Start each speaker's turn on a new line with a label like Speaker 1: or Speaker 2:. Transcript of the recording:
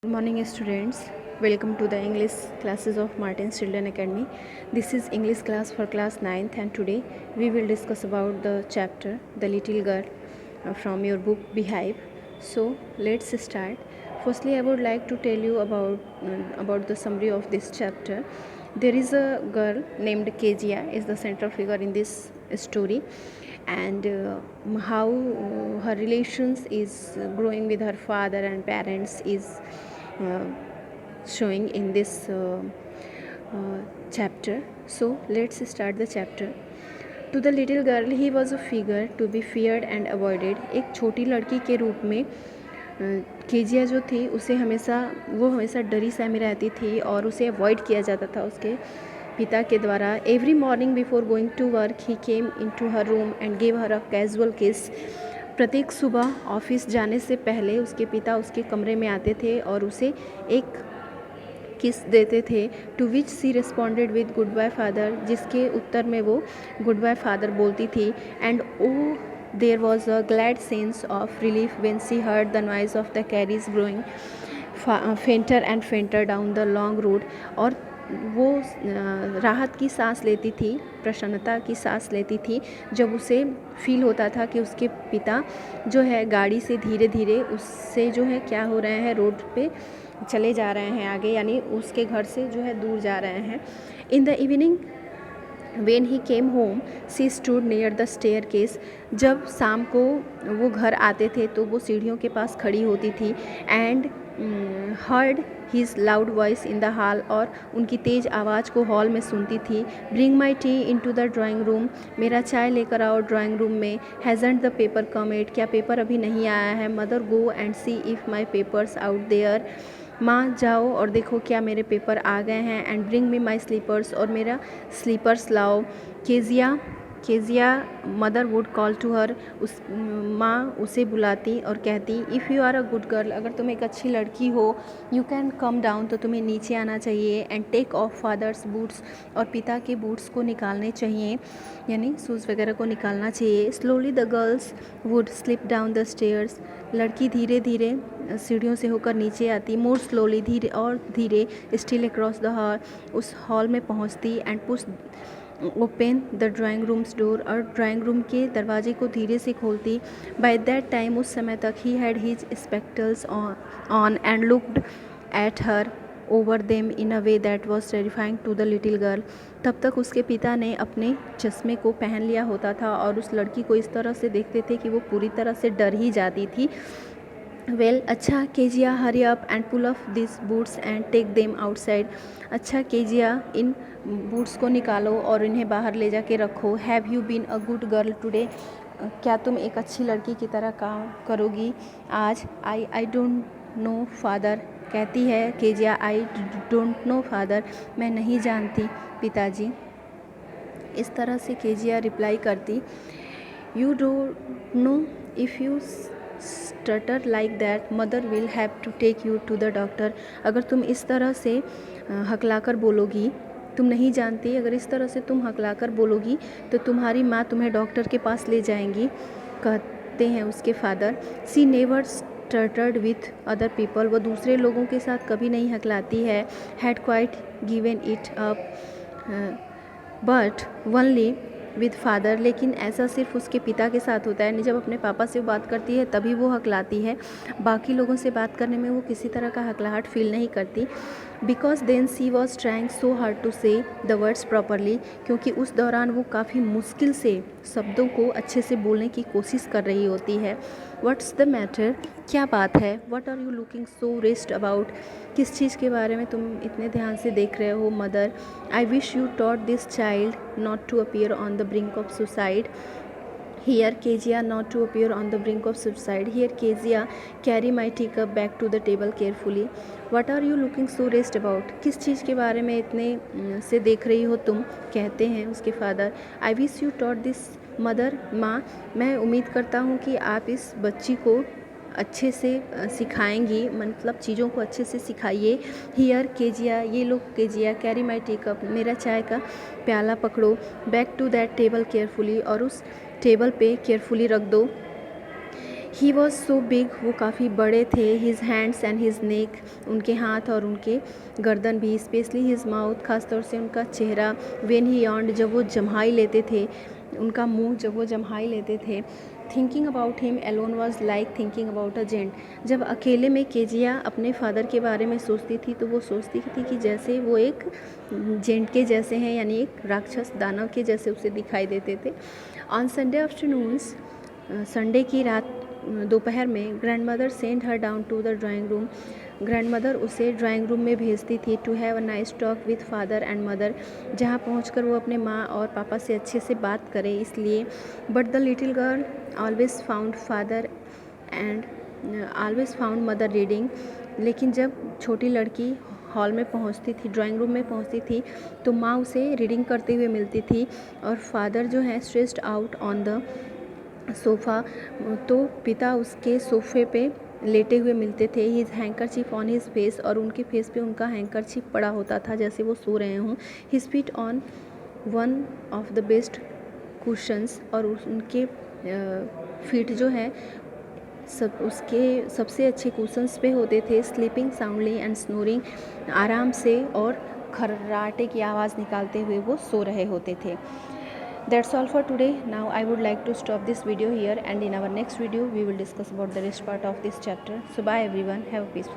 Speaker 1: Good morning students, welcome to the English classes of Martin's Children Academy. This is English class for class 9th and today we will discuss about the chapter The Little Girl from your book Beehive. So let's start. Firstly I would like to tell you about the summary of this chapter. There is a girl named Kezia is the central figure in this story, and how her relations is growing with her father and parents is uh, showing in this chapter. So let's start the chapter. To the little girl he was a figure to be feared and avoided. एक छोटी लड़की के रूप में Kezia जो थी उसे हमेशा डरी सहमी रहती थी और उसे अवॉइड किया जाता था उसके पिता के द्वारा. Every morning before going to work he came into her room and gave her a casual kiss. प्रत्येक सुबह ऑफिस जाने से पहले उसके पिता उसके कमरे में आते थे और उसे एक किस देते थे. To which she responded with goodbye father, जिसके उत्तर में वो गुड बाय फादर बोलती थी. And oh there was a glad sense of relief when she heard the noise of the carriage growing fainter and fainter down the long road. और वो राहत की सांस लेती थी, प्रसन्नता की सांस लेती थी जब उसे फील होता था कि उसके पिता जो है गाड़ी से धीरे धीरे उससे जो है क्या हो रहे हैं, रोड पे चले जा रहे हैं आगे, यानी उसके घर से जो है दूर जा रहे हैं. In the evening when he came home she stood near the staircase. जब शाम को वो घर आते थे तो वो सीढ़ियों के पास खड़ी होती थी. And heard his loud voice in the hall, और उनकी तेज़ आवाज़ को हॉल में सुनती थी. Bring my tea into the drawing room, मेरा चाय लेकर आओ ड्राइंग रूम में. Hasn't the paper come yet, क्या पेपर अभी नहीं आया है. Mother go and see if my paper's out there, माँ जाओ और देखो क्या मेरे पेपर आ गए हैं. And bring me my slippers, और मेरा स्लीपर्स लाओ. Kezia mother would call to her, उस माँ उसे बुलाती और कहती if you are a good girl, अगर तुम एक अच्छी लड़की हो, यू कैन कम डाउन, तो तुम्हें नीचे आना चाहिए. And take off father's boots, और पिता के बूट्स को निकालने चाहिए, यानी शूज़ वगैरह को निकालना चाहिए. Slowly the girls would slip down the stairs, लड़की धीरे धीरे सीढ़ियों से होकर नीचे आती. मोर स्लोली, धीरे और धीरे. स्टिल अक्रॉस द हॉल, उस हॉल में पहुंचती. And push open the drawing rooms door, और ड्राइंग रूम के दरवाजे को धीरे से खोलती. बाय दैट टाइम, उस समय तक, he had his spectacles on and looked at her over them in a way that was terrifying to the little girl. तब तक उसके पिता ने अपने चश्मे को पहन लिया होता था और उस लड़की को इस तरह से देखते थे कि वो पूरी तरह से डर ही जाती थी. वेल, अच्छा Kezia, hurry up and pull off this boots and take them outside. अच्छा केजिया, इन बूट्स को निकालो और इन्हें बाहर ले जाके रखो. Have you been a good girl today, क्या तुम एक अच्छी लड़की की तरह काम करोगी आज. आई डोंट नो फादर, कहती है Kezia, I don't know father, मैं नहीं जानती पिताजी. इस तरह से केजिया रिप्लाई करती. You don't know, if you stutter like that mother will have to take you to the doctor. अगर तुम इस तरह से हकलाकर बोलोगी, तुम नहीं जानती, अगर इस तरह से तुम हकलाकर बोलोगी तो तुम्हारी माँ तुम्हें डॉक्टर के पास ले जाएंगी, कहते हैं उसके father. She never stuttered with other people, वो दूसरे लोगों के साथ कभी नहीं हकलाती है. Had quite given it up but only with father, लेकिन ऐसा सिर्फ उसके पिता के साथ होता है. जब अपने पापा से बात करती है तभी वो हकलाती है, बाकी लोगों से बात करने में वो किसी तरह का हकलाहट फील नहीं करती. Because then she was trying so hard to say the words properly, क्योंकि उस दौरान वो काफ़ी मुश्किल से शब्दों को अच्छे से बोलने की कोशिश कर रही होती है. व्हाट्स द मैटर, क्या बात है. What are you looking so rest about, किस चीज़ के बारे में तुम इतने ध्यान से देख रहे हो. Mother, I wish you taught this child not to appear on the brink of suicide. Here Kezia, not to appear on the brink of suicide. Here Kezia, carry my teacup back to the table carefully. What are you looking so raised about? किस चीज़ के बारे में इतने से देख रही हो तुम, कहते हैं उसके father. I wish you taught this mother, माँ, मैं उम्मीद करता हूँ कि आप इस बच्ची को अच्छे से सिखाएंगी, मतलब चीज़ों को अच्छे से सिखाइए. हियर केजिया, ये लो केजिया, कैरी माई टेकअप, मेरा चाय का प्याला पकड़ो. Back to that table carefully, और उस टेबल पे केयरफुली रख दो. ही वॉज सो बिग, वो काफ़ी बड़े थे. His hands and his neck, उनके हाथ और उनके गर्दन भी. स्पेशली हिज माउथ, खासतौर से उनका चेहरा. वेन ही यार्नड, जब वो जम्हाई लेते थे, उनका मुंह जब वो जम्हाई लेते थे. Thinking about him alone was like thinking about a giant. जब अकेले में केजिया अपने फादर के बारे में सोचती थी तो वो सोचती थी कि जैसे वो एक जेंट के जैसे हैं, यानी एक राक्षस दानव के जैसे उसे दिखाई देते थे. ऑन संडे आफ्टरनून्स, संडे की रात दोपहर में, grandmother send her down to the drawing room. Grandmother उसे ड्राइंग रूम में भेजती थी to have a nice talk with father and mother, जहाँ पहुंचकर वो अपने माँ और पापा से अच्छे से बात करे इसलिए. But the little girl always found father and always found mother reading. लेकिन जब छोटी लड़की हॉल में पहुंचती थी, ड्राइंग रूम में पहुंचती थी, तो माँ उसे रीडिंग करते हुए मिलती थी और फादर जो है stressed out on the sofa, तो पिता उसके सोफ़े पे लेटे हुए मिलते थे. His handkerchief on his face, और उनके फेस पे उनका हैंकरचीफ पड़ा होता था जैसे वो सो रहे हों. His feet on one of the best cushions, और उनके फीट जो है सब उसके सबसे अच्छे कुशंस पे होते थे. स्लीपिंग साउंडली एंड स्नोरिंग, आराम से और खर्राटे की आवाज़ निकालते हुए वो सो रहे होते थे. That's all for today. Now I would like to stop this video here, and in our next video we will discuss about the rest part of this chapter. So bye everyone, have a peaceful